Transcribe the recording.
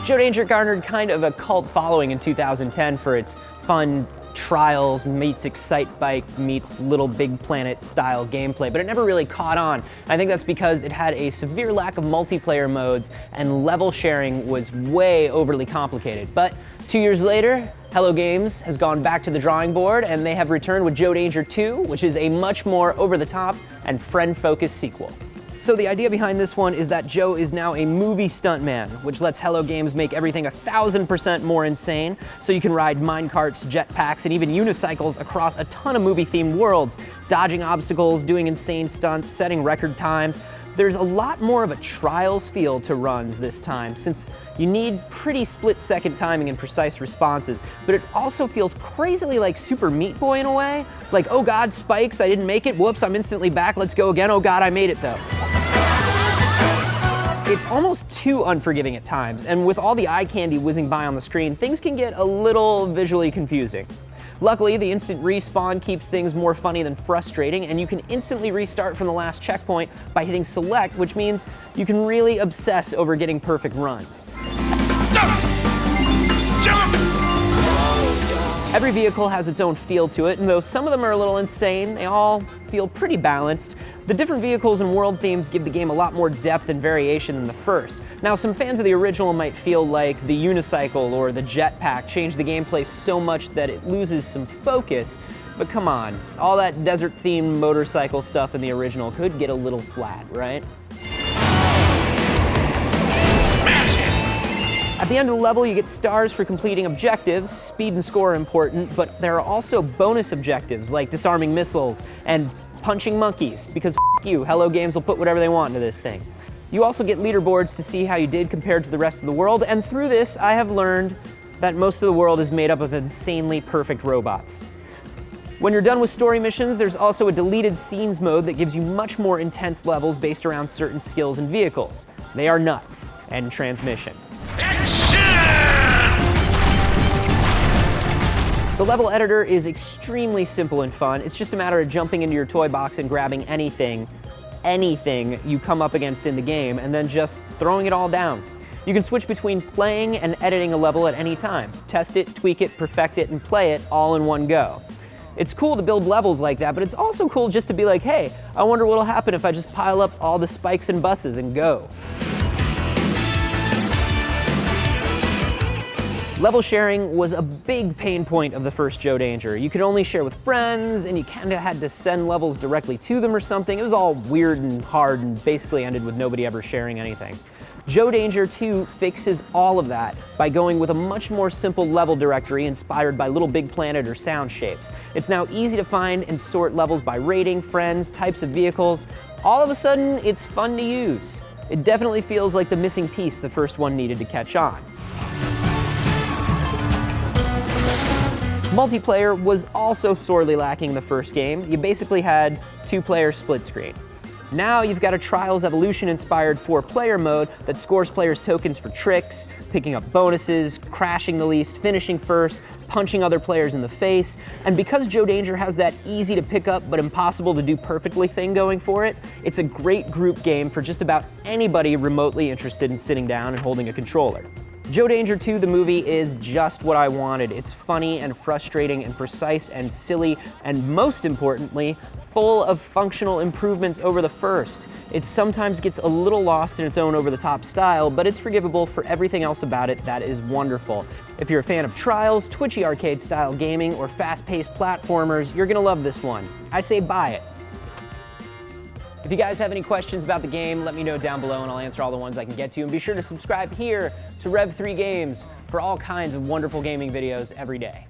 Joe Danger garnered kind of a cult following in 2010 for its fun Trials meets Excite Bike meets Little Big Planet style gameplay, but it never really caught on. I think that's because it had a severe lack of multiplayer modes and level sharing was way overly complicated. But 2 years later, Hello Games has gone back to the drawing board and they have returned with Joe Danger 2, which is a much more over-the-top and friend-focused sequel. So the idea behind this one is that Joe is now a movie stuntman, which lets Hello Games make everything 1,000% more insane, so you can ride minecarts, jetpacks, and even unicycles across a ton of movie-themed worlds, dodging obstacles, doing insane stunts, setting record times. There's a lot more of a Trials feel to runs this time, since you need pretty split-second timing and precise responses, but it also feels crazily like Super Meat Boy in a way. Like, oh god, spikes, I didn't make it, whoops, I'm instantly back, let's go again, oh god, I made it though. It's almost too unforgiving at times, and with all the eye candy whizzing by on the screen, things can get a little visually confusing. Luckily, the instant respawn keeps things more funny than frustrating, and you can instantly restart from the last checkpoint by hitting select, which means you can really obsess over getting perfect runs. Every vehicle has its own feel to it, and though some of them are a little insane, they all feel pretty balanced. The different vehicles and world themes give the game a lot more depth and variation than the first. Now, some fans of the original might feel like the unicycle or the jetpack changed the gameplay so much that it loses some focus, but come on, all that desert-themed motorcycle stuff in the original could get a little flat, right? At the end of the level, you get stars for completing objectives. Speed and score are important, but there are also bonus objectives like disarming missiles and punching monkeys, because f*** you, Hello Games will put whatever they want into this thing. You also get leaderboards to see how you did compared to the rest of the world, and through this, I have learned that most of the world is made up of insanely perfect robots. When you're done with story missions, there's also a deleted scenes mode that gives you much more intense levels based around certain skills and vehicles. They are nuts. End transmission. The level editor is extremely simple and fun. It's just a matter of jumping into your toy box and grabbing anything you come up against in the game, and then just throwing it all down. You can switch between playing and editing a level at any time. Test it, tweak it, perfect it, and play it all in one go. It's cool to build levels like that, but it's also cool just to be like, hey, I wonder what'll happen if I just pile up all the spikes and buses and go. Level sharing was a big pain point of the first Joe Danger. You could only share with friends, and you kinda had to send levels directly to them or something. It was all weird and hard and basically ended with nobody ever sharing anything. Joe Danger 2 fixes all of that by going with a much more simple level directory inspired by Little Big Planet or sound shapes. It's now easy to find and sort levels by rating, friends, types of vehicles. All of a sudden, it's fun to use. It definitely feels like the missing piece the first one needed to catch on. Multiplayer was also sorely lacking in the first game. You basically had two-player split screen. Now you've got a Trials Evolution-inspired 4-player mode that scores players tokens for tricks, picking up bonuses, crashing the least, finishing first, punching other players in the face. And because Joe Danger has that easy to pick up but impossible to do perfectly thing going for it, it's a great group game for just about anybody remotely interested in sitting down and holding a controller. Joe Danger 2, the movie, is just what I wanted. It's funny and frustrating and precise and silly, and most importantly, full of functional improvements over the first. It sometimes gets a little lost in its own over-the-top style, but it's forgivable for everything else about it that is wonderful. If you're a fan of Trials, twitchy arcade-style gaming, or fast-paced platformers, you're gonna love this one. I say buy it. If you guys have any questions about the game, let me know down below and I'll answer all the ones I can get to. And be sure to subscribe here to Rev3 Games for all kinds of wonderful gaming videos every day.